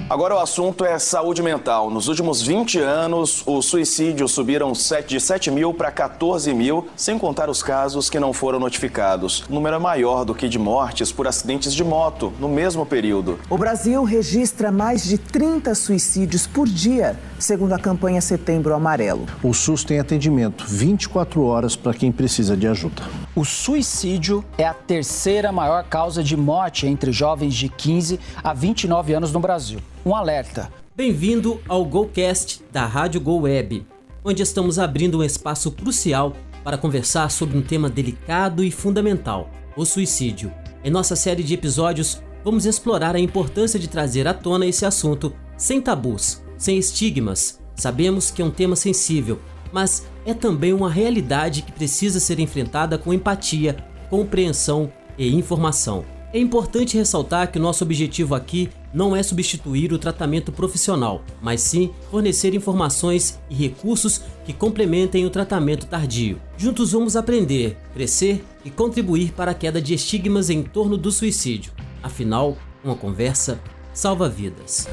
Agora o assunto é saúde mental. Nos últimos 20 anos, os suicídios subiram de 7 mil para 14 mil, sem contar os casos que não foram notificados. O número é maior do que de mortes por acidentes de moto no mesmo período. O Brasil registra mais de 30 suicídios por dia, segundo a campanha Setembro Amarelo. O SUS tem atendimento 24 horas para quem precisa de ajuda. O suicídio é a terceira maior causa de morte entre jovens de 15 a 29 anos no Brasil. Um alerta. Bem-vindo ao GoCast da Rádio Go Web, onde estamos abrindo um espaço crucial para conversar sobre um tema delicado e fundamental, o suicídio. Em nossa série de episódios, vamos explorar a importância de trazer à tona esse assunto sem tabus, sem estigmas. Sabemos que é um tema sensível, mas é também uma realidade que precisa ser enfrentada com empatia, compreensão e informação. É importante ressaltar que o nosso objetivo aqui não é substituir o tratamento profissional, mas sim fornecer informações e recursos que complementem o tratamento tardio. Juntos vamos aprender, crescer e contribuir para a queda de estigmas em torno do suicídio. Afinal, uma conversa salva vidas.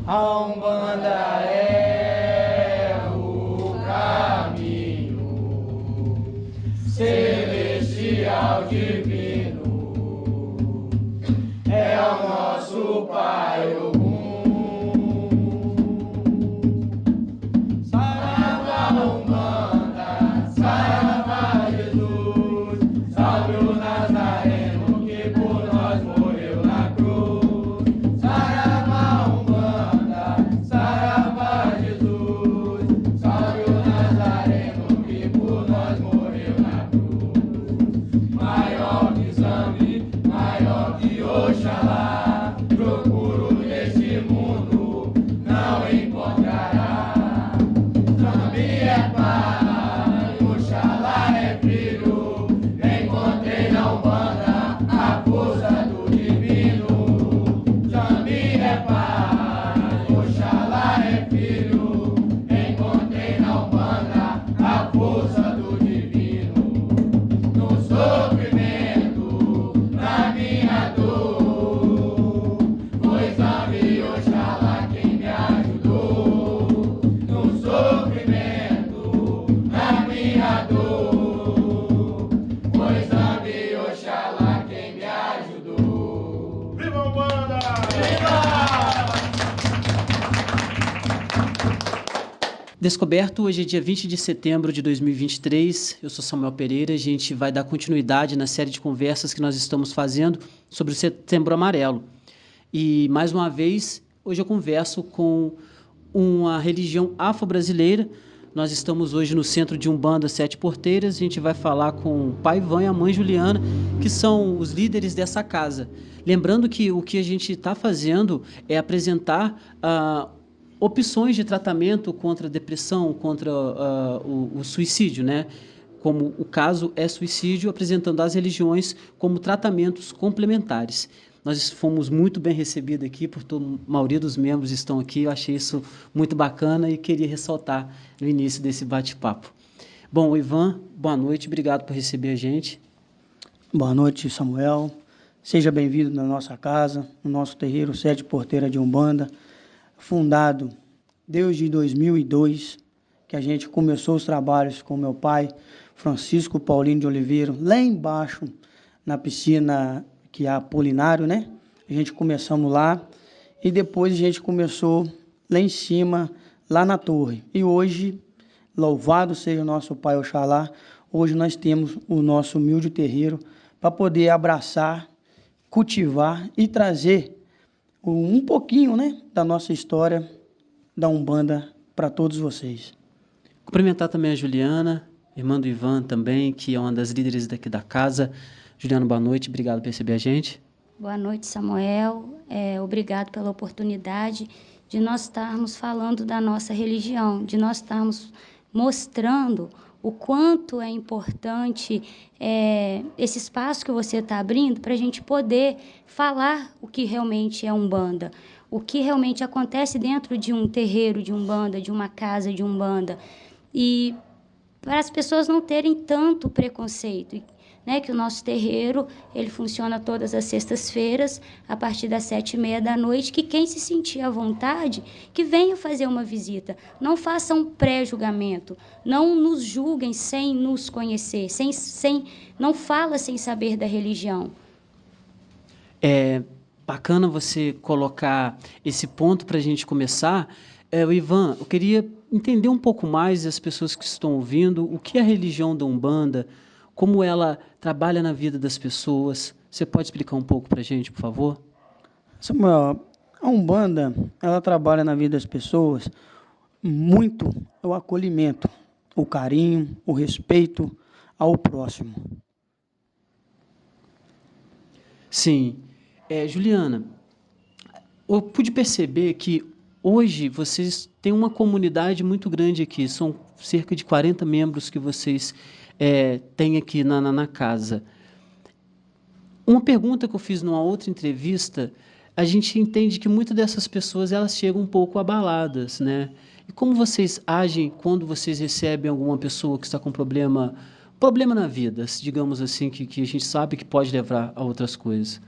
A Umbanda é o caminho celestial divino, é o nosso Pai Ogum. Saravá Umbanda, saravá Jesus, salve o Nazareno que por nós morreu na cruz. Saravá Umbanda, saravá Jesus, salve o Nazareno que por nós morreu na cruz. Maior que Zambi, maior que Oxalá, procuro neste mundo, não encontrará. Zambi é pai, Oxalá é filho, encontrei na Umbanda a força do divino. Zambi é pai, Oxalá é filho, encontrei na Umbanda a força do divino. No sofrimento, na minha dor, foi Zambi Oxalá quem me ajudou. No sofrimento, na minha dor, foi Zambi Oxalá quem me ajudou. Viva a Umbanda! Viva! Descoberto, hoje é dia 20 de setembro de 2023, eu sou Samuel Pereira, a gente vai dar continuidade na série de conversas que nós estamos fazendo sobre o Setembro Amarelo. E, mais uma vez, hoje eu converso com uma religião afro-brasileira. Nós estamos hoje no centro de Umbanda Sete Porteiras, a gente vai falar com o pai Ivan e a mãe Juliana, que são os líderes dessa casa. Lembrando que o que a gente está fazendo é apresentar opções de tratamento contra a depressão, contra o suicídio, né? Como o caso é suicídio, apresentando as religiões como tratamentos complementares. Nós fomos muito bem recebidos aqui, porque a maioria dos membros estão aqui, eu achei isso muito bacana e queria ressaltar no início desse bate-papo. Bom, Ivan, boa noite, obrigado por receber a gente. Boa noite, Samuel. Seja bem-vindo na nossa casa, no nosso terreiro Sete Porteira de Umbanda, fundado desde 2002, que a gente começou os trabalhos com meu pai, Francisco Paulino de Oliveira, lá embaixo, na piscina que é Apolinário, né? A gente começamos lá e depois a gente começou lá em cima, lá na torre. E hoje, louvado seja o nosso Pai Oxalá, hoje nós temos o nosso humilde terreiro para poder abraçar, cultivar e trazer um pouquinho, né, da nossa história da Umbanda para todos vocês. Cumprimentar também a Juliana, irmã do Ivan também, que é uma das líderes daqui da casa. Juliana, boa noite, obrigado por receber a gente. Boa noite, Samuel. Obrigado pela oportunidade de nós estarmos falando da nossa religião, de nós estarmos mostrando o quanto é importante esse espaço que você está abrindo para a gente poder falar o que realmente é Umbanda, o que realmente acontece dentro de um terreiro de Umbanda, de uma casa de Umbanda. E para as pessoas não terem tanto preconceito, né, que o nosso terreiro, ele funciona todas as sextas-feiras, a partir das 7h30 da noite, que quem se sentir à vontade, que venha fazer uma visita. Não façam um pré-julgamento, não nos julguem sem nos conhecer, não fala sem saber da religião. É bacana você colocar esse ponto para a gente começar. Ivan, eu queria entender um pouco mais, as pessoas que estão ouvindo, o que é a religião da Umbanda, como ela trabalha na vida das pessoas. Você pode explicar um pouco para a gente, por favor? Samuel, a Umbanda, ela trabalha na vida das pessoas muito o acolhimento, o carinho, o respeito ao próximo. Sim. Juliana, eu pude perceber que hoje vocês têm uma comunidade muito grande aqui, são cerca de 40 membros que vocês têm aqui na casa. Uma pergunta que eu fiz numa outra entrevista, a gente entende que muitas dessas pessoas elas chegam um pouco abaladas, né? E como vocês agem quando vocês recebem alguma pessoa que está com problema na vida, digamos assim, que a gente sabe que pode levar a outras coisas?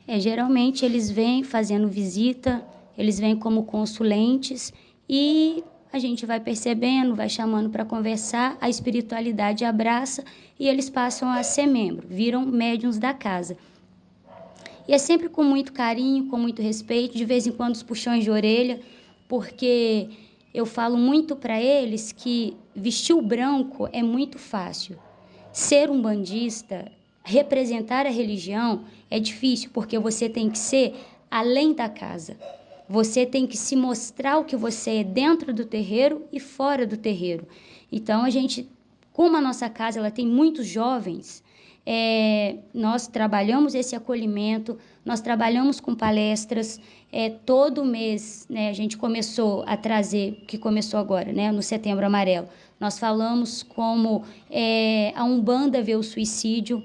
Geralmente eles vêm fazendo visita, eles vêm como consulentes e a gente vai percebendo, vai chamando para conversar, a espiritualidade abraça e eles passam a ser membros, viram médiuns da casa. E é sempre com muito carinho, com muito respeito, de vez em quando os puxões de orelha, porque eu falo muito para eles que vestir o branco é muito fácil. Ser um umbandista, representar a religião é difícil, porque você tem que ser além da casa. Você tem que se mostrar o que você é dentro do terreiro e fora do terreiro. Então, como a nossa casa ela tem muitos jovens, nós trabalhamos esse acolhimento, nós trabalhamos com palestras, todo mês, né, a gente começou a trazer, que começou agora, né, no Setembro Amarelo, nós falamos como a Umbanda vê o suicídio,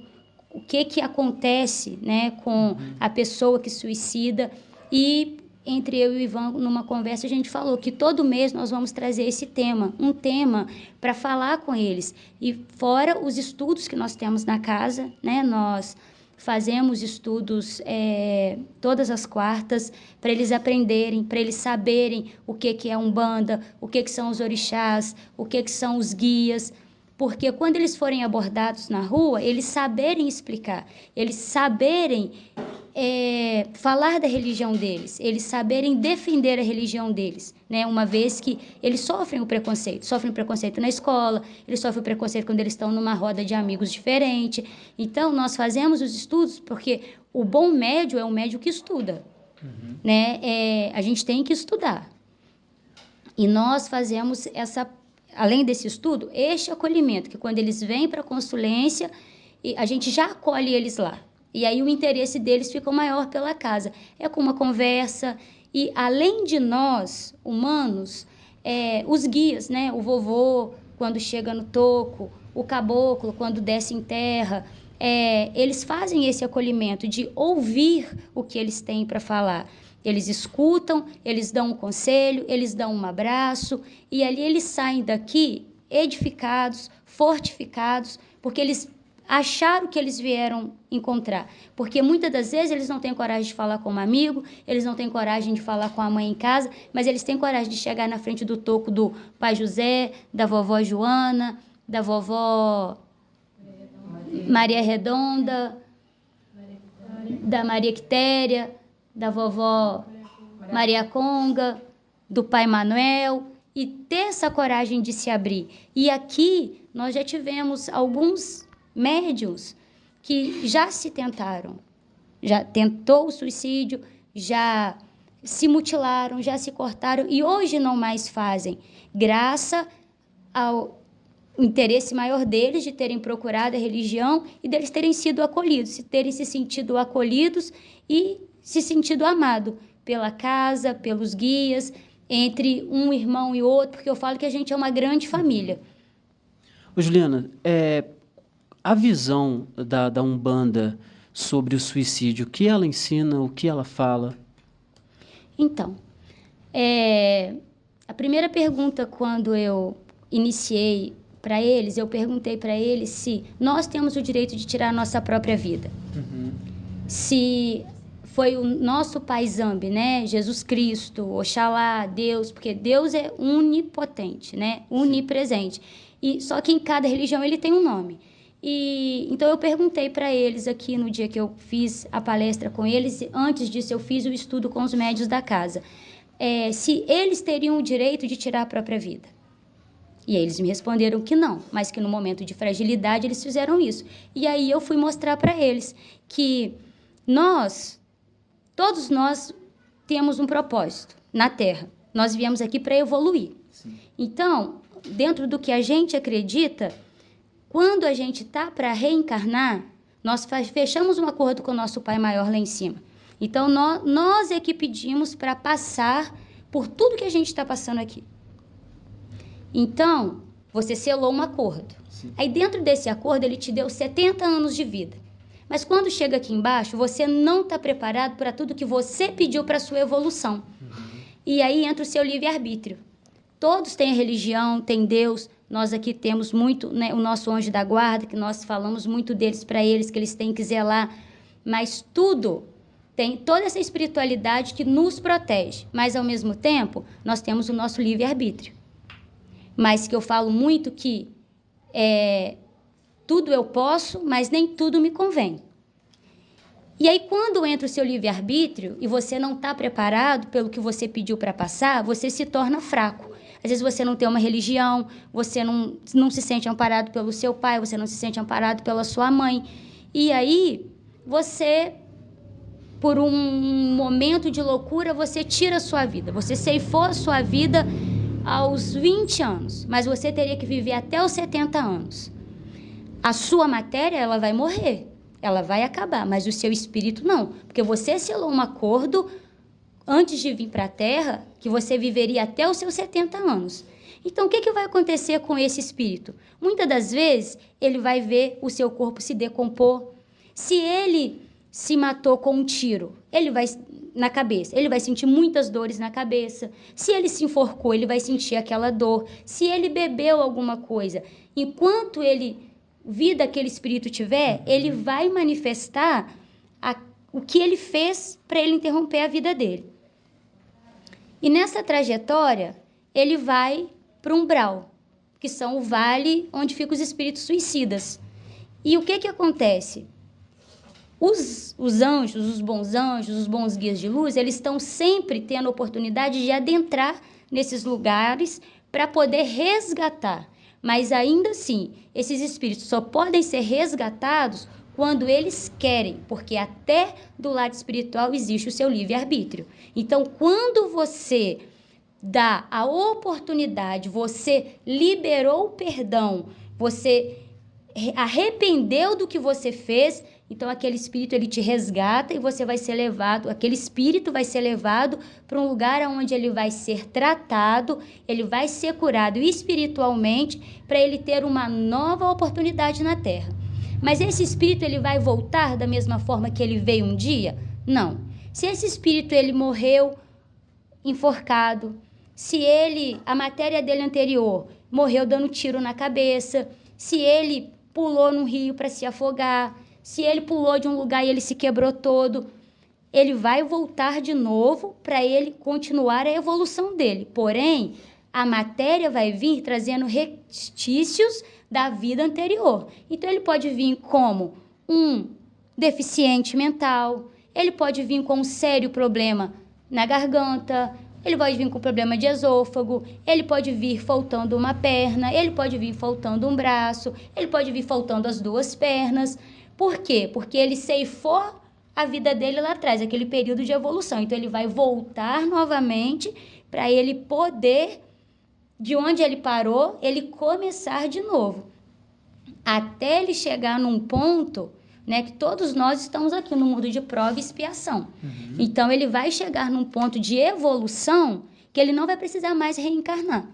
o que acontece, né, com a pessoa que suicida, e entre eu e o Ivan, numa conversa, a gente falou que todo mês nós vamos trazer esse tema, um tema para falar com eles. E fora os estudos que nós temos na casa, né, nós fazemos estudos todas as quartas para eles aprenderem, para eles saberem o que é Umbanda, o que são os orixás, o que são os guias, porque quando eles forem abordados na rua, eles saberem explicar, eles saberem falar da religião deles, eles saberem defender a religião deles, né? Uma vez que eles sofrem o preconceito na escola, eles sofrem o preconceito quando eles estão numa roda de amigos diferente. Então, nós fazemos os estudos porque o bom médium é um médium que estuda, né? A gente tem que estudar. E nós fazemos além desse estudo, este acolhimento, que quando eles vêm para a consulência, a gente já acolhe eles lá. E aí o interesse deles fica maior pela casa. É com uma conversa. E além de nós, humanos, os guias, né? O vovô, quando chega no toco, o caboclo, quando desce em terra, eles fazem esse acolhimento de ouvir o que eles têm para falar. Eles escutam, eles dão um conselho, eles dão um abraço, e ali eles saem daqui edificados, fortificados, porque eles acharam que eles vieram encontrar. Porque muitas das vezes eles não têm coragem de falar com um amigo, eles não têm coragem de falar com a mãe em casa, mas eles têm coragem de chegar na frente do toco do pai José, da vovó Joana, da vovó Maria Redonda, da Maria Quitéria, da vovó Maria Conga, do pai Manuel, e ter essa coragem de se abrir. E aqui nós já tivemos alguns médiuns que já se tentaram, já tentou o suicídio, já se mutilaram, já se cortaram e hoje não mais fazem, graças ao interesse maior deles de terem procurado a religião e deles terem sido acolhidos, terem se sentido acolhidos e se sentido amado pela casa, pelos guias, entre um irmão e outro, porque eu falo que a gente é uma grande família. Ô, Juliana, a visão da Umbanda sobre o suicídio, o que ela ensina, o que ela fala? Então, a primeira pergunta quando eu iniciei para eles, eu perguntei para eles se nós temos o direito de tirar a nossa própria vida. Se foi o nosso Pai Zambi, né? Jesus Cristo, Oxalá, Deus, porque Deus é onipotente, né? Onipresente. E só que em cada religião ele tem um nome. E então eu perguntei para eles aqui no dia que eu fiz a palestra com eles, antes disso eu fiz o estudo com os médios da casa, se eles teriam o direito de tirar a própria vida. E aí eles me responderam que não, mas que no momento de fragilidade eles fizeram isso. E aí eu fui mostrar para eles que todos nós temos um propósito na Terra. Nós viemos aqui para evoluir. Sim. Então, dentro do que a gente acredita, quando a gente está para reencarnar, nós fechamos um acordo com o nosso Pai Maior lá em cima. Então, nós é que pedimos para passar por tudo que a gente está passando aqui. Então, você selou um acordo. Sim. Aí, dentro desse acordo, ele te deu 70 anos de vida. Mas quando chega aqui embaixo, você não está preparado para tudo que você pediu para a sua evolução. E aí entra o seu livre-arbítrio. Todos têm religião, têm Deus. Nós aqui temos muito, né, o nosso anjo da guarda, que nós falamos muito deles para eles, que eles têm que zelar. Mas tudo tem toda essa espiritualidade que nos protege. Mas, ao mesmo tempo, nós temos o nosso livre-arbítrio. Mas que eu falo muito que tudo eu posso, mas nem tudo me convém. E aí, quando entra o seu livre-arbítrio e você não está preparado pelo que você pediu para passar, você se torna fraco. Às vezes você não tem uma religião, você não se sente amparado pelo seu pai, você não se sente amparado pela sua mãe. E aí, você, por um momento de loucura, você tira a sua vida. Você ceifou a sua vida aos 20 anos, mas você teria que viver até os 70 anos. A sua matéria, ela vai morrer, ela vai acabar, mas o seu espírito não, porque você selou um acordo antes de vir para a Terra que você viveria até os seus 70 anos. Então, o que vai acontecer com esse espírito? Muitas das vezes, ele vai ver o seu corpo se decompor. Se ele se matou com um tiro, ele vai na cabeça, ele vai sentir muitas dores na cabeça. Se ele se enforcou, ele vai sentir aquela dor. Se ele bebeu alguma coisa, enquanto vida aquele espírito tiver, ele vai manifestar o que ele fez para ele interromper a vida dele. E nessa trajetória, ele vai para o umbral, que são o vale onde ficam os espíritos suicidas. E o que acontece? Os anjos, os bons guias de luz, eles estão sempre tendo a oportunidade de adentrar nesses lugares para poder resgatar. Mas ainda assim, esses espíritos só podem ser resgatados quando eles querem, porque até do lado espiritual existe o seu livre-arbítrio. Então, quando você dá a oportunidade, você liberou o perdão, você arrependeu do que você fez, então aquele espírito ele te resgata e você vai ser levado, aquele espírito vai ser levado para um lugar onde ele vai ser tratado, ele vai ser curado espiritualmente para ele ter uma nova oportunidade na Terra. Mas esse espírito ele vai voltar da mesma forma que ele veio um dia? Não. Se esse espírito ele morreu enforcado, se a matéria dele anterior morreu dando tiro na cabeça, se ele pulou num rio para se afogar, se ele pulou de um lugar e ele se quebrou todo, ele vai voltar de novo para ele continuar a evolução dele. Porém, a matéria vai vir trazendo restícios da vida anterior. Então, ele pode vir como um deficiente mental, ele pode vir com um sério problema na garganta, ele pode vir com problema de esôfago, ele pode vir faltando uma perna, ele pode vir faltando um braço, ele pode vir faltando as 2 pernas. Por quê? Porque ele ceifou a vida dele lá atrás, aquele período de evolução. Então, ele vai voltar novamente para ele poder, de onde ele parou, ele começar de novo. Até ele chegar num ponto, né, que todos nós estamos aqui no mundo de prova e expiação. Então, ele vai chegar num ponto de evolução que ele não vai precisar mais reencarnar.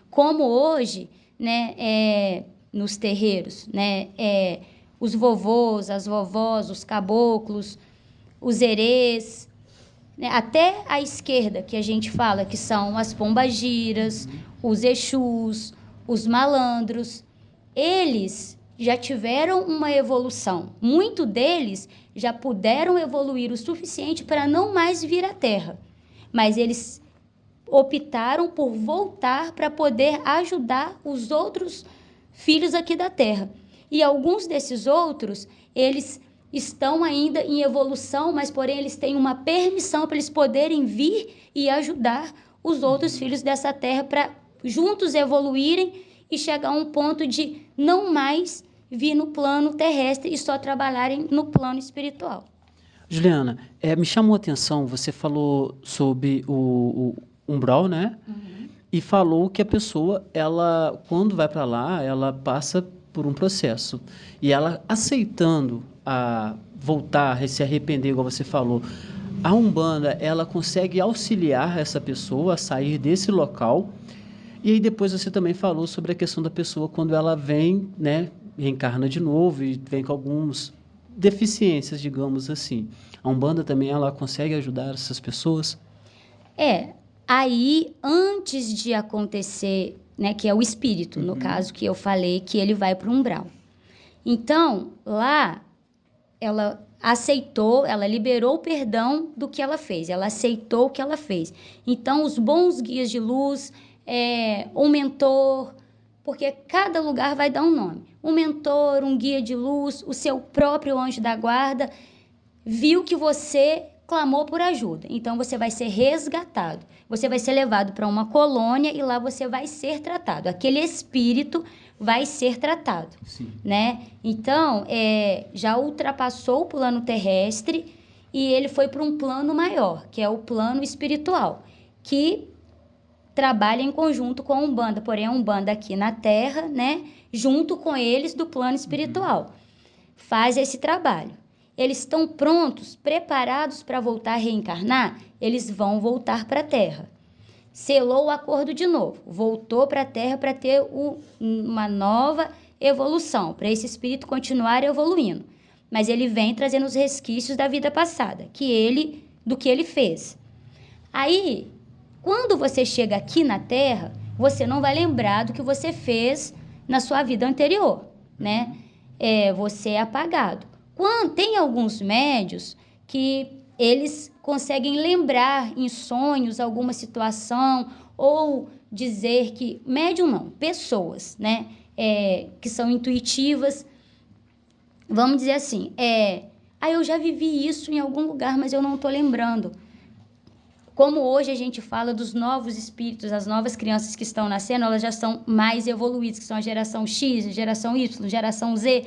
Como hoje, né, nos terreiros, né, os vovôs, as vovós, os caboclos, os herês, né, até a esquerda que a gente fala, que são as pombagiras, os exus, os malandros, eles já tiveram uma evolução. Muitos deles já puderam evoluir o suficiente para não mais vir à Terra. Mas eles optaram por voltar para poder ajudar os outros filhos aqui da Terra. E alguns desses outros, eles estão ainda em evolução, mas porém eles têm uma permissão para eles poderem vir e ajudar os outros filhos dessa Terra para juntos evoluírem e chegar a um ponto de não mais vir no plano terrestre e só trabalharem no plano espiritual. Juliana, me chamou a atenção, você falou sobre o umbral, né? E falou que a pessoa, ela, quando vai para lá, ela passa por um processo. E ela aceitando a voltar, a se arrepender, igual você falou, a Umbanda, ela consegue auxiliar essa pessoa a sair desse local. E aí depois você também falou sobre a questão da pessoa quando ela vem, né, reencarna de novo e vem com algumas deficiências, digamos assim. A Umbanda também, ela consegue ajudar essas pessoas? Aí, antes de acontecer, né, que é o espírito, no caso que eu falei, que ele vai para o umbral. Então, lá, ela aceitou, ela liberou o perdão do que ela fez, ela aceitou o que ela fez. Então, os bons guias de luz, um mentor, porque cada lugar vai dar um nome. Um mentor, um guia de luz, o seu próprio anjo da guarda, viu que você clamou por ajuda. Então, você vai ser resgatado. Você vai ser levado para uma colônia e lá você vai ser tratado. Aquele espírito vai ser tratado. Sim. Né? Então, já ultrapassou o plano terrestre e ele foi para um plano maior, que é o plano espiritual, que trabalha em conjunto com a Umbanda, porém a Umbanda aqui na Terra, né, junto com eles do plano espiritual, faz esse trabalho. Eles estão prontos, preparados para voltar a reencarnar? Eles vão voltar para a Terra. Selou o acordo de novo, voltou para a Terra para ter uma nova evolução, para esse espírito continuar evoluindo. Mas ele vem trazendo os resquícios da vida passada, do que ele fez. Aí, quando você chega aqui na Terra, você não vai lembrar do que você fez na sua vida anterior, né? Você é apagado. Tem alguns médios que eles conseguem lembrar em sonhos alguma situação ou dizer que... Médium não, pessoas, né? Que são intuitivas. Vamos dizer assim, eu já vivi isso em algum lugar, mas eu não estou lembrando. Como hoje a gente fala dos novos espíritos, as novas crianças que estão nascendo, elas já são mais evoluídas, que são a geração X, a geração Y, geração Z,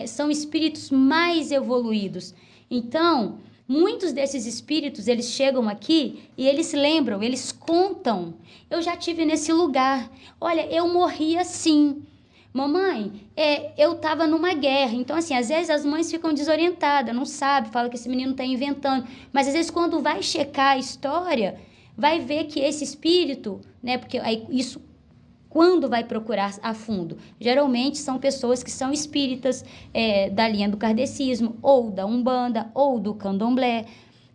são espíritos mais evoluídos. Então, muitos desses espíritos, eles chegam aqui e eles lembram, eles contam. Eu já estive nesse lugar. Olha, eu morri assim. Mamãe, eu estava numa guerra. Então, assim, às vezes as mães ficam desorientadas, não sabem, falam que esse menino está inventando. Mas, às vezes, quando vai checar a história, vai ver que esse espírito, né, porque aí isso, quando vai procurar a fundo, geralmente são pessoas que são espíritas da linha do kardecismo, ou da Umbanda, ou do Candomblé,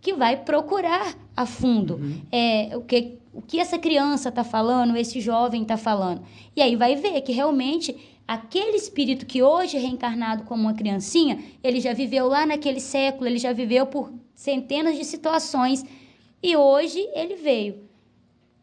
que vai procurar a fundo o que essa criança está falando, esse jovem está falando. E aí vai ver que realmente aquele espírito que hoje é reencarnado como uma criancinha, ele já viveu lá naquele século, ele já viveu por centenas de situações e hoje ele veio.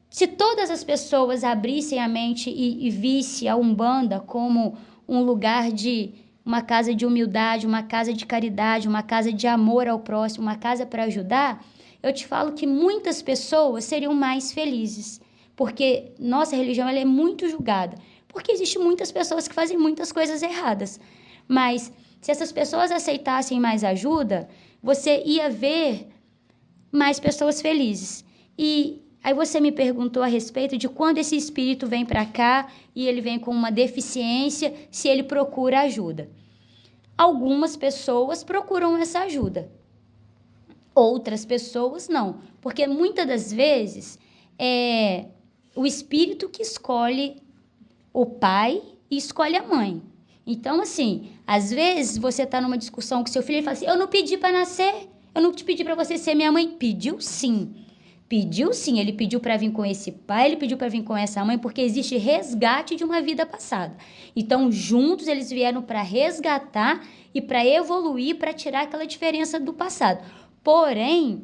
Se todas as pessoas abrissem a mente e vissem a Umbanda como um lugar de uma casa de humildade, uma casa de caridade, uma casa de amor ao próximo, uma casa para ajudar, eu te falo que muitas pessoas seriam mais felizes, porque nossa religião ela é muito julgada, porque existem muitas pessoas que fazem muitas coisas erradas, mas se essas pessoas aceitassem mais ajuda, você ia ver mais pessoas felizes. E aí você me perguntou a respeito de quando esse espírito vem para cá e ele vem com uma deficiência, se ele procura ajuda. Algumas pessoas procuram essa ajuda. Outras pessoas não, porque muitas das vezes é o espírito que escolhe o pai e escolhe a mãe. Então, assim, às vezes você está numa discussão com seu filho e fala assim, eu não pedi para nascer, eu não te pedi para você ser minha mãe. Pediu sim. Pediu sim, ele pediu para vir com esse pai, ele pediu para vir com essa mãe, porque existe resgate de uma vida passada. Então, juntos eles vieram para resgatar e para evoluir, para tirar aquela diferença do passado. Porém,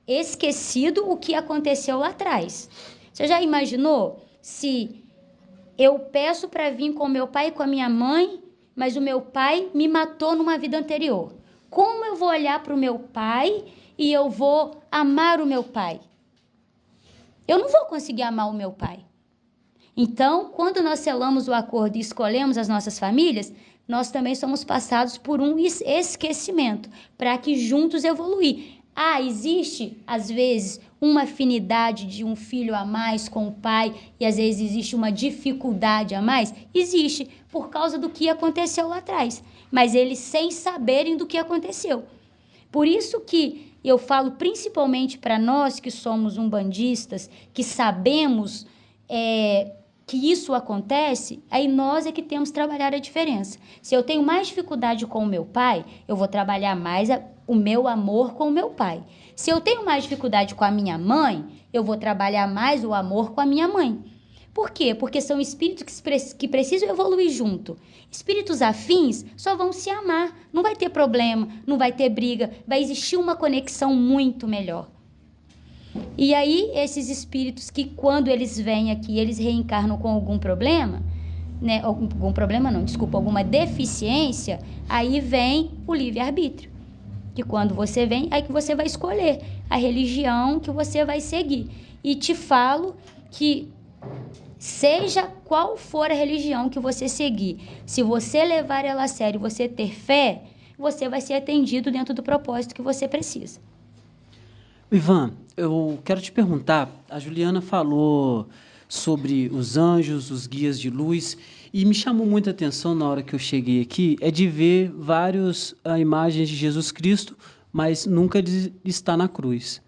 esquecido o que aconteceu lá atrás. Você já imaginou se eu peço para vir com meu pai e com a minha mãe, mas o meu pai me matou numa vida anterior? Como eu vou olhar para o meu pai e eu vou amar o meu pai? Eu não vou conseguir amar o meu pai. Então, quando nós selamos o acordo e escolhemos as nossas famílias, nós também somos passados por um esquecimento, para que juntos evoluir. Existe, às vezes, uma afinidade de um filho a mais com o pai e, às vezes, existe uma dificuldade a mais? Existe, por causa do que aconteceu lá atrás. Mas eles sem saberem do que aconteceu. Por isso que eu falo principalmente para nós que somos umbandistas, que sabemos que isso acontece, aí nós é que temos que trabalhar a diferença. Se eu tenho mais dificuldade com o meu pai, eu vou trabalhar mais o meu amor com o meu pai. Se eu tenho mais dificuldade com a minha mãe, eu vou trabalhar mais o amor com a minha mãe. Por quê? Porque são espíritos que precisam evoluir junto. Espíritos afins só vão se amar, não vai ter problema, não vai ter briga, vai existir uma conexão muito melhor. E aí, esses espíritos que quando eles vêm aqui, eles reencarnam com algum problema, né? Alguma deficiência, aí vem o livre-arbítrio. Que quando você vem, aí que você vai escolher a religião que você vai seguir. E te falo que seja qual for a religião que você seguir, se você levar ela a sério e você ter fé, você vai ser atendido dentro do propósito que você precisa. Ivan, eu quero te perguntar, a Juliana falou sobre os anjos, os guias de luz, e me chamou muita atenção na hora que eu cheguei aqui, de ver várias imagens de Jesus Cristo, mas nunca de estar na cruz.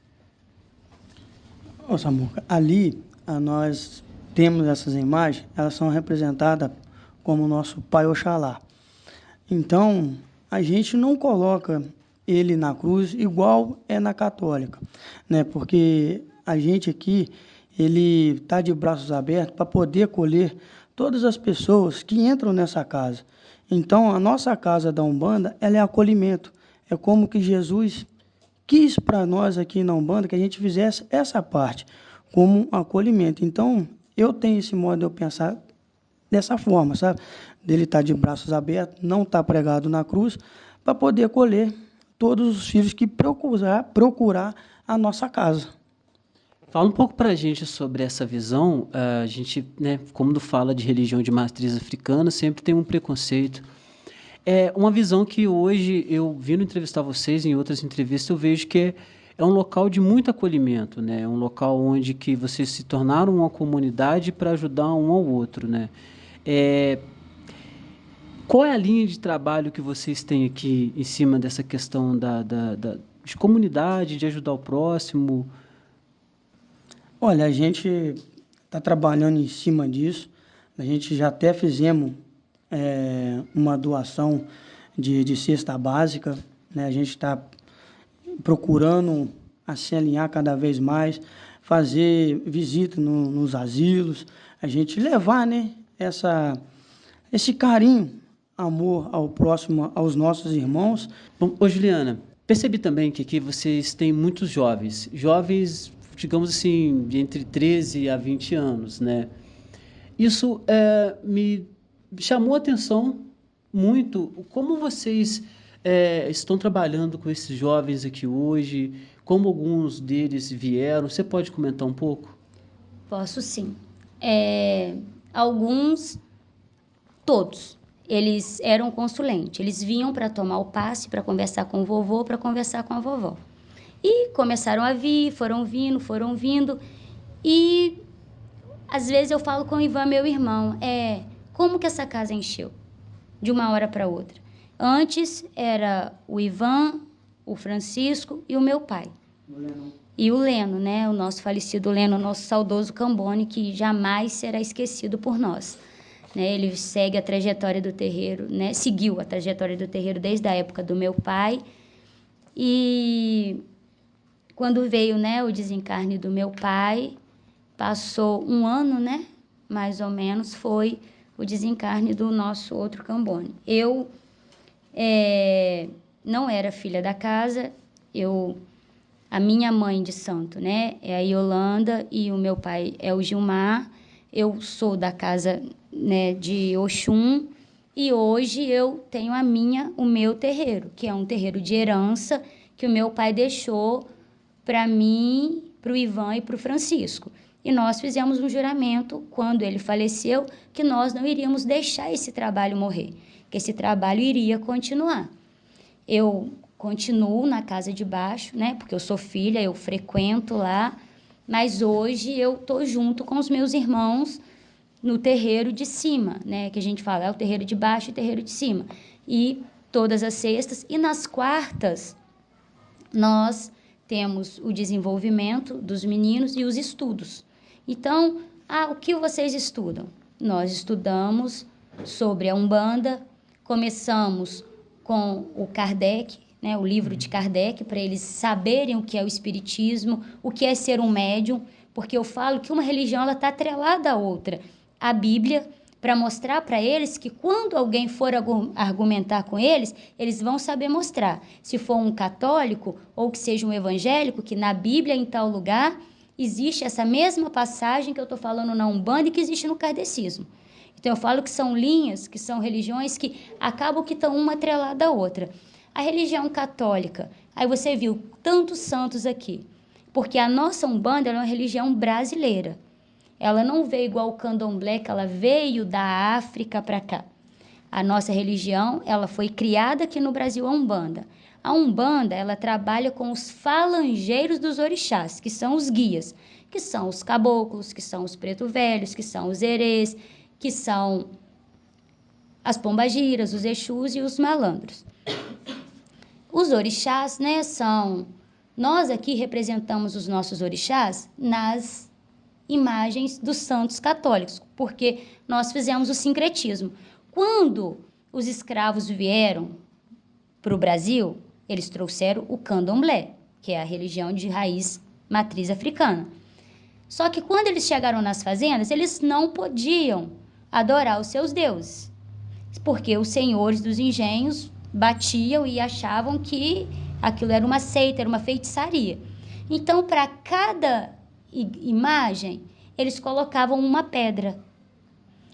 Samuca, ali nós temos essas imagens, elas são representadas como o nosso Pai Oxalá. Então, a gente não coloca ele na cruz igual é na católica, né? Porque a gente aqui, ele está de braços abertos para poder acolher todas as pessoas que entram nessa casa. Então, a nossa casa da Umbanda, ela é acolhimento. É como que Jesus quis para nós aqui na Umbanda que a gente fizesse essa parte como acolhimento. Então, eu tenho esse modo de eu pensar dessa forma, sabe? Dele estar de braços abertos, não estar pregado na cruz, para poder acolher todos os filhos que procurar a nossa casa. Fala um pouco para a gente sobre essa visão. A gente, né, como fala de religião de matriz africana, sempre tem um preconceito. É uma visão que hoje, eu vindo entrevistar vocês, em outras entrevistas, eu vejo que é um local de muito acolhimento, né? É um local onde que vocês se tornaram uma comunidade para ajudar um ao outro, né? Qual é a linha de trabalho que vocês têm aqui em cima dessa questão de comunidade, de ajudar o próximo? Olha, a gente está trabalhando em cima disso. A gente já até fizemos uma doação de cesta básica, né? A gente está procurando se alinhar cada vez mais, fazer visita nos asilos, a gente levar, né, esse carinho, amor ao próximo, aos nossos irmãos. Bom, Juliana, percebi também que aqui vocês têm muitos jovens, digamos assim, de entre 13 a 20 anos, né? Isso me chamou a atenção muito. Como vocês estão trabalhando com esses jovens aqui hoje? Como alguns deles vieram? Você pode comentar um pouco? Posso sim. Alguns, todos, eles eram consulentes. Eles vinham para tomar o passe, para conversar com o vovô, para conversar com a vovó. E começaram a vir, foram vindo. E às vezes eu falo com o Ivan, meu irmão, como que essa casa encheu? De uma hora para outra. Antes era o Ivan, o Francisco e o meu pai. E o Leno, né? O nosso falecido Leno, o nosso saudoso Cambone, que jamais será esquecido por nós. Né? Ele segue a trajetória do terreiro, né? Seguiu a trajetória do terreiro desde a época do meu pai. E quando veio, né, o desencarne do meu pai, passou um ano, né, mais ou menos, foi o desencarne do nosso outro Cambone. Eu não era filha da casa, a minha mãe de santo, né, é a Yolanda e o meu pai é o Gilmar. Eu sou da casa, né, de Oxum, e hoje eu tenho o meu terreiro, que é um terreiro de herança que o meu pai deixou para mim, para o Ivan e para o Francisco. E nós fizemos um juramento, quando ele faleceu, que nós não iríamos deixar esse trabalho morrer, que esse trabalho iria continuar. Eu continuo na casa de baixo, né, porque eu sou filha, eu frequento lá, mas hoje eu estou junto com os meus irmãos no terreiro de cima, né, que a gente fala, é o terreiro de baixo e o terreiro de cima. E todas as sextas e nas quartas nós temos o desenvolvimento dos meninos e os estudos. Então, o que vocês estudam? Nós estudamos sobre a Umbanda, começamos com o Kardec, né, o livro de Kardec, para eles saberem o que é o espiritismo, o que é ser um médium, porque eu falo que uma religião está atrelada à outra. A Bíblia, para mostrar para eles que quando alguém for argumentar com eles, eles vão saber mostrar. Se for um católico ou que seja um evangélico, que na Bíblia, em tal lugar, existe essa mesma passagem que eu estou falando na Umbanda e que existe no kardecismo. Então, eu falo que são linhas, que são religiões que acabam que estão uma atrelada à outra. A religião católica, aí você viu tantos santos aqui, porque a nossa Umbanda é uma religião brasileira. Ela não veio igual o candomblé, que ela veio da África para cá. A nossa religião, ela foi criada aqui no Brasil, a Umbanda. A Umbanda, ela trabalha com os falangeiros dos orixás, que são os guias, que são os caboclos, que são os preto velhos, que são os herês, que são as pombagiras, os exus e os malandros. Os orixás, né, nós aqui representamos os nossos orixás nas imagens dos santos católicos, porque nós fizemos o sincretismo. Quando os escravos vieram para o Brasil, eles trouxeram o candomblé, que é a religião de raiz matriz africana. Só que quando eles chegaram nas fazendas, eles não podiam adorar os seus deuses, porque os senhores dos engenhos batiam e achavam que aquilo era uma seita, era uma feitiçaria. Então, para cada imagem, eles colocavam uma pedra.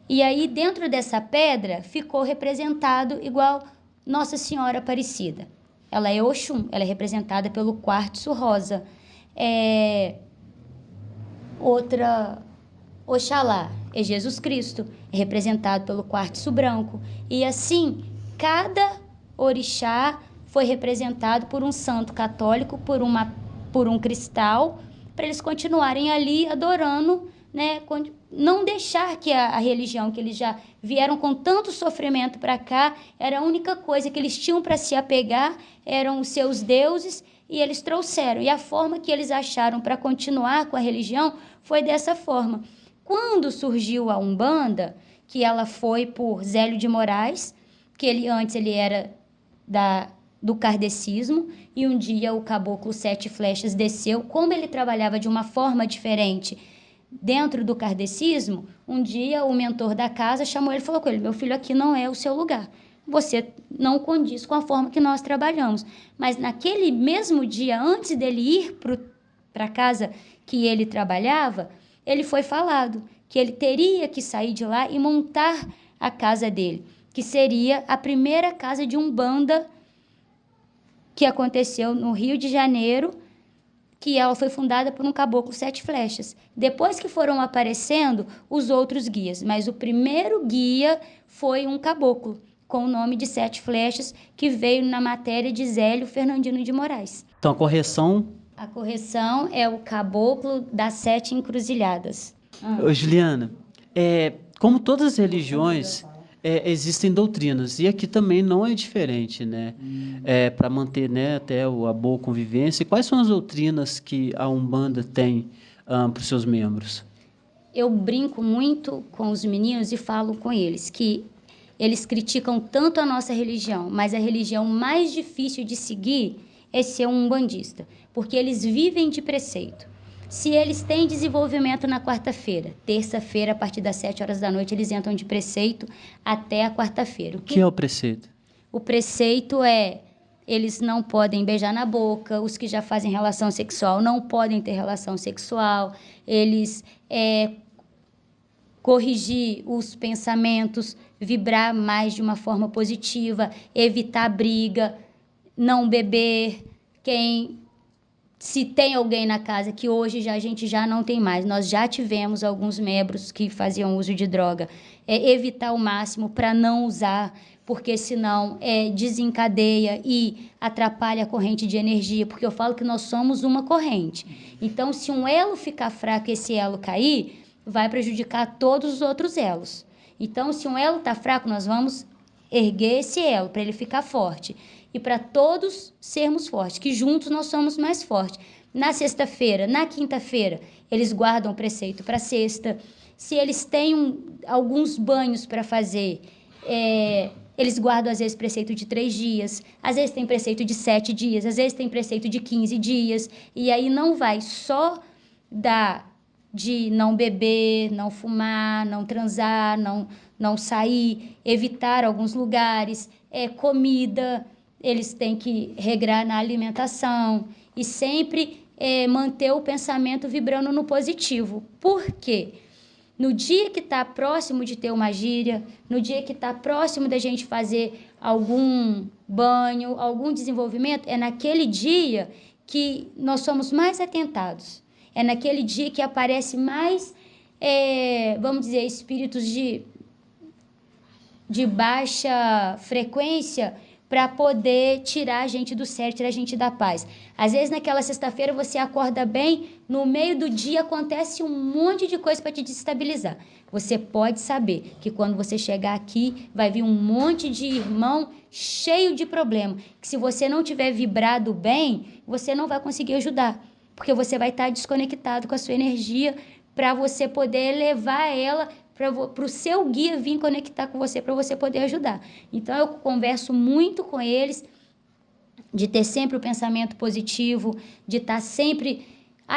E aí, dentro dessa pedra, ficou representado igual Nossa Senhora Aparecida. Ela é Oxum, ela é representada pelo quartzo rosa. Outra, Oxalá, é Jesus Cristo, é representado pelo quartzo branco. E assim, cada orixá foi representado por um santo católico, por um cristal, para eles continuarem ali adorando, né? Não deixar que a religião, que eles já vieram com tanto sofrimento para cá, era a única coisa que eles tinham para se apegar, eram os seus deuses, e eles trouxeram. E a forma que eles acharam para continuar com a religião foi dessa forma. Quando surgiu a Umbanda, que ela foi por Zélio de Moraes, que antes ele era do kardecismo, e um dia o caboclo Sete Flechas desceu. Como ele trabalhava de uma forma diferente dentro do kardecismo, um dia o mentor da casa chamou ele e falou com ele: meu filho, aqui não é o seu lugar, você não condiz com a forma que nós trabalhamos. Mas naquele mesmo dia, antes dele ir para a casa que ele trabalhava, ele foi falado que ele teria que sair de lá e montar a casa dele, que seria a primeira casa de Umbanda que aconteceu no Rio de Janeiro, que ela foi fundada por um caboclo Sete Flechas. Depois que foram aparecendo os outros guias, mas o primeiro guia foi um caboclo, com o nome de Sete Flechas, que veio na matéria de Zélio Fernandino de Moraes. Então, a correção é o caboclo das Sete Encruzilhadas. Ô, Juliana, como todas as religiões, existem doutrinas, e aqui também não é diferente, né? Para manter, né, até a boa convivência. E quais são as doutrinas que a Umbanda tem para os seus membros? Eu brinco muito com os meninos e falo com eles que eles criticam tanto a nossa religião, mas a religião mais difícil de seguir é ser um umbandista, porque eles vivem de preceito. Se eles têm desenvolvimento na quarta-feira, terça-feira, a partir das 7 horas da noite, eles entram de preceito até a quarta-feira. O que é o preceito? O preceito é, eles não podem beijar na boca, os que já fazem relação sexual não podem ter relação sexual, eles corrigir os pensamentos, vibrar mais de uma forma positiva, evitar briga, não beber, se tem alguém na casa, que hoje a gente já não tem mais, nós já tivemos alguns membros que faziam uso de droga, evitar ao máximo para não usar, porque senão desencadeia e atrapalha a corrente de energia, porque eu falo que nós somos uma corrente. Então, se um elo ficar fraco e esse elo cair, vai prejudicar todos os outros elos. Então, se um elo está fraco, nós vamos erguer esse elo para ele ficar forte. E para todos sermos fortes, que juntos nós somos mais fortes. Na sexta-feira, na quinta-feira, eles guardam o preceito para sexta. Se eles têm alguns banhos para fazer, eles guardam, às vezes, preceito de 3 dias, às vezes tem preceito de 7 dias, às vezes tem preceito de 15 dias. E aí não vai só de não beber, não fumar, não transar, não sair, evitar alguns lugares, comida, eles têm que regrar na alimentação e sempre manter o pensamento vibrando no positivo. Por quê? No dia que está próximo de ter uma gíria, no dia que está próximo da gente fazer algum banho, algum desenvolvimento, é naquele dia que nós somos mais atentados. É naquele dia que aparece mais, vamos dizer, espíritos de baixa frequência para poder tirar a gente do sério, tirar a gente da paz. Às vezes, naquela sexta-feira, você acorda bem, no meio do dia acontece um monte de coisa para te desestabilizar. Você pode saber que quando você chegar aqui, vai vir um monte de irmão cheio de problema, que se você não tiver vibrado bem, você não vai conseguir ajudar, porque você vai estar desconectado com a sua energia para você poder levar ela para o seu guia vir conectar com você, para você poder ajudar. Então, eu converso muito com eles, de ter sempre o pensamento positivo, de estar sempre,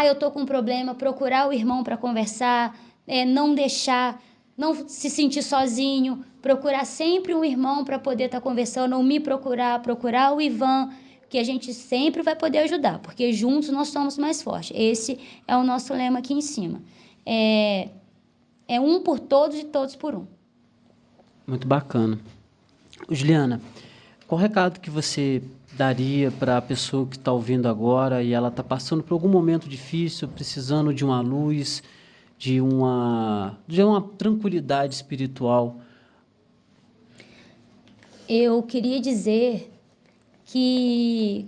eu estou com um problema, procurar o irmão para conversar, não deixar, não se sentir sozinho, procurar sempre um irmão para poder estar conversando, ou me procurar o Ivan, que a gente sempre vai poder ajudar, porque juntos nós somos mais fortes. Esse é o nosso lema aqui em cima. É um por todos e todos por um. Muito bacana. Juliana, qual o recado que você daria para a pessoa que está ouvindo agora e ela está passando por algum momento difícil, precisando de uma luz, de uma tranquilidade espiritual? Eu queria dizer que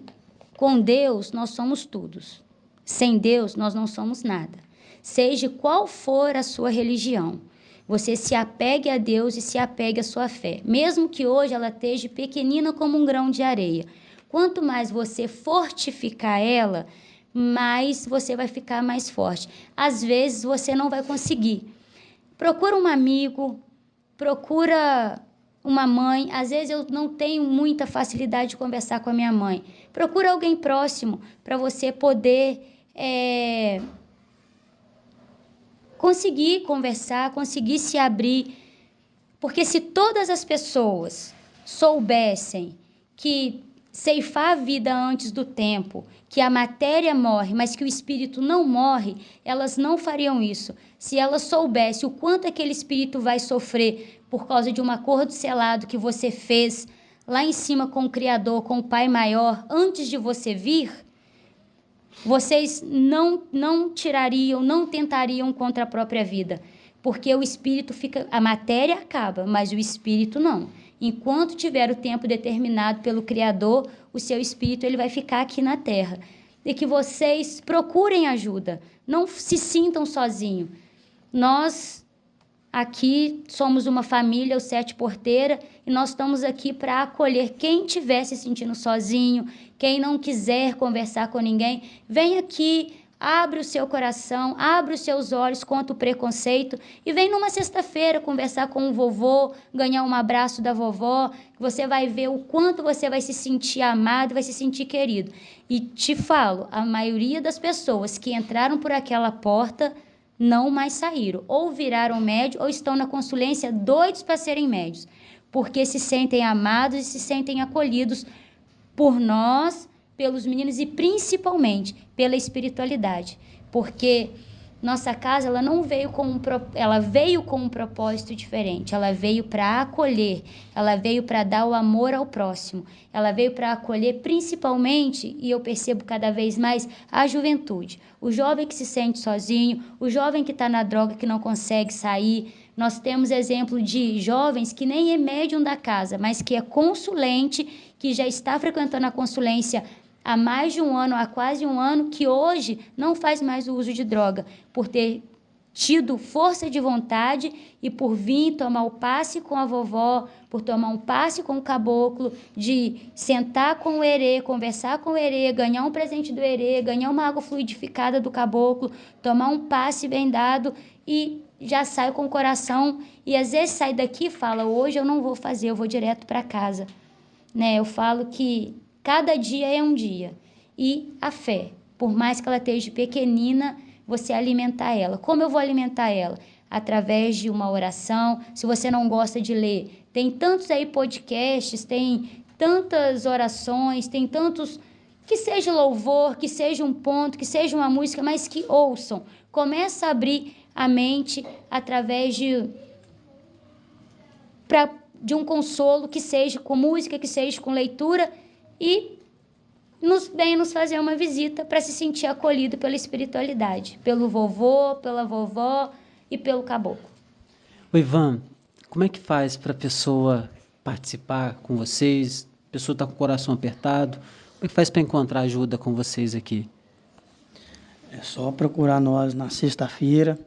com Deus nós somos todos. Sem Deus nós não somos nada. Seja qual for a sua religião, você se apegue a Deus e se apegue à sua fé. Mesmo que hoje ela esteja pequenina como um grão de areia. Quanto mais você fortificar ela, mais você vai ficar mais forte. Às vezes você não vai conseguir. Procura um amigo, procura uma mãe. Às vezes eu não tenho muita facilidade de conversar com a minha mãe. Procura alguém próximo para você poder conseguir conversar, conseguir se abrir. Porque se todas as pessoas soubessem que ceifar a vida antes do tempo, que a matéria morre, mas que o espírito não morre, elas não fariam isso. Se elas soubessem o quanto aquele espírito vai sofrer por causa de um acordo selado que você fez lá em cima com o Criador, com o Pai Maior, antes de você vir, vocês não tirariam, não tentariam contra a própria vida, porque o espírito fica, a matéria acaba, mas o espírito não. Enquanto tiver o tempo determinado pelo Criador, o seu espírito ele vai ficar aqui na Terra. E que vocês procurem ajuda, não se sintam sozinhos. Nós aqui somos uma família, o Sete Porteira, e nós estamos aqui para acolher quem estiver se sentindo sozinho, quem não quiser conversar com ninguém, vem aqui, abre o seu coração, abre os seus olhos contra o preconceito e vem numa sexta-feira conversar com o vovô, ganhar um abraço da vovó, você vai ver o quanto você vai se sentir amado, vai se sentir querido. E te falo, a maioria das pessoas que entraram por aquela porta não mais saíram, ou viraram médio ou estão na consulência doidos para serem médios, porque se sentem amados e se sentem acolhidos por nós, pelos meninos e principalmente pela espiritualidade, porque nossa casa ela não veio ela veio com um propósito diferente, ela veio para acolher, ela veio para dar o amor ao próximo, ela veio para acolher principalmente, e eu percebo cada vez mais, a juventude, o jovem que se sente sozinho, o jovem que está na droga, que não consegue sair. Nós temos exemplo de jovens que nem é médium da casa, mas que é consulente, que já está frequentando a consulência há mais de um ano, há quase um ano, que hoje não faz mais o uso de droga, por ter tido força de vontade e por vir tomar o passe com a vovó, por tomar um passe com o caboclo, de sentar com o herê, conversar com o herê, ganhar um presente do herê, ganhar uma água fluidificada do caboclo, tomar um passe bem dado e já sai com o coração, e às vezes sai daqui e fala, hoje eu não vou fazer, eu vou direto para casa. Né? Eu falo que cada dia é um dia. E a fé, por mais que ela esteja pequenina, você alimentar ela. Como eu vou alimentar ela? Através de uma oração. Se você não gosta de ler, tem tantos aí podcasts, tem tantas orações, tem tantos... Que seja louvor, que seja um ponto, que seja uma música, mas que ouçam. Começa a abrir a mente através de um consolo, que seja com música, que seja com leitura, e venha nos fazer uma visita para se sentir acolhido pela espiritualidade, pelo vovô, pela vovó e pelo caboclo. Oi, Ivan, como é que faz para a pessoa participar com vocês? A pessoa está com o coração apertado, como é que faz para encontrar ajuda com vocês aqui? É só procurar nós na sexta-feira,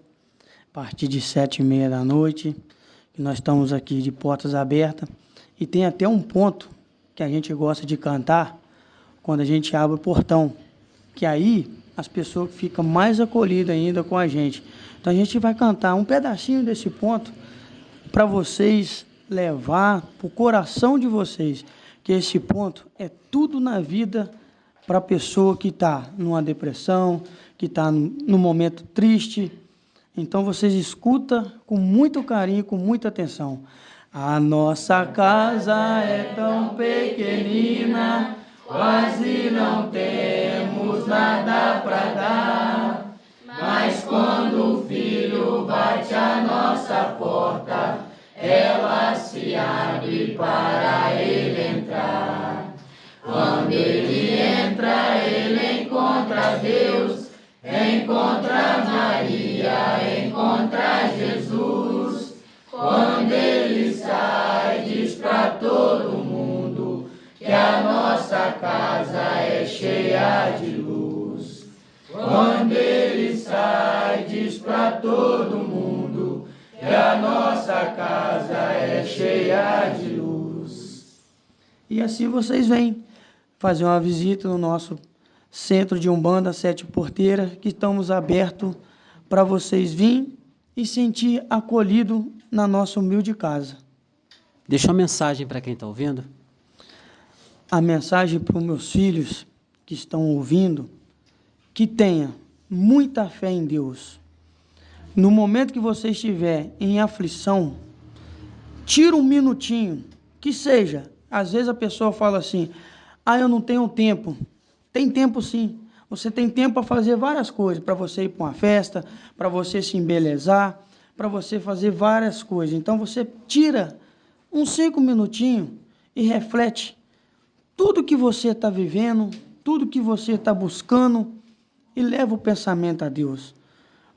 a partir de 7h30 da noite, que nós estamos aqui de portas abertas, e tem até um ponto que a gente gosta de cantar quando a gente abre o portão, que aí as pessoas ficam mais acolhidas ainda com a gente. Então a gente vai cantar um pedacinho desse ponto para vocês levar para o coração de vocês, que esse ponto é tudo na vida para a pessoa que está numa depressão, que está num momento triste. Então vocês escutam com muito carinho, com muita atenção. A nossa casa é tão pequenina, quase não temos nada para dar. Mas quando o filho bate a nossa porta, ela se abre para ele entrar. Quando ele entra, ele encontra Deus, encontra Maria, encontra Jesus. Quando ele sai, diz para todo mundo que a nossa casa é cheia de luz. Quando ele sai, diz para todo mundo que a nossa casa é cheia de luz. E assim vocês vêm fazer uma visita no nosso Centro de Umbanda Sete Porteiras, que estamos abertos para vocês virem e sentir acolhido na nossa humilde casa. Deixa uma mensagem para quem está ouvindo. A mensagem para os meus filhos que estão ouvindo, que tenha muita fé em Deus. No momento que você estiver em aflição, tira um minutinho, que seja. Às vezes a pessoa fala assim, eu não tenho tempo. Tem tempo sim. Você tem tempo para fazer várias coisas, para você ir para uma festa, para você se embelezar, para você fazer várias coisas. Então você tira uns 5 minutinhos e reflete tudo que você está vivendo, tudo que você está buscando, e leva o pensamento a Deus.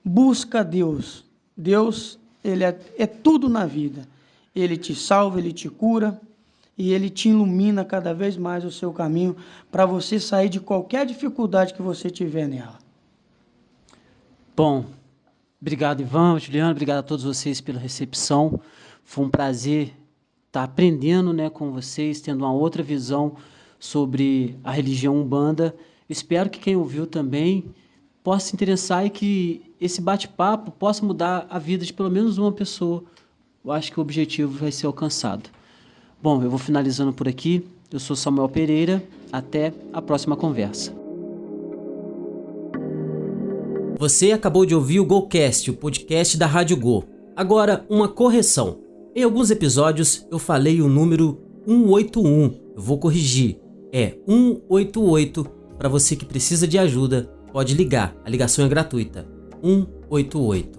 Busca Deus. Deus, Ele é tudo na vida. Ele te salva, Ele te cura, e Ele te ilumina cada vez mais o seu caminho para você sair de qualquer dificuldade que você tiver nela. Bom, obrigado, Ivan, Juliano, obrigado a todos vocês pela recepção. Foi um prazer estar aprendendo, né, com vocês, tendo uma outra visão sobre a religião Umbanda. Espero que quem ouviu também possa se interessar e que esse bate-papo possa mudar a vida de pelo menos uma pessoa. Eu acho que o objetivo vai ser alcançado. Bom, eu vou finalizando por aqui. Eu sou Samuel Pereira. Até a próxima conversa. Você acabou de ouvir o GoCast, o podcast da Rádio Go. Agora, uma correção. Em alguns episódios eu falei o número 181. Eu vou corrigir. É 188. Para você que precisa de ajuda, pode ligar. A ligação é gratuita. 188.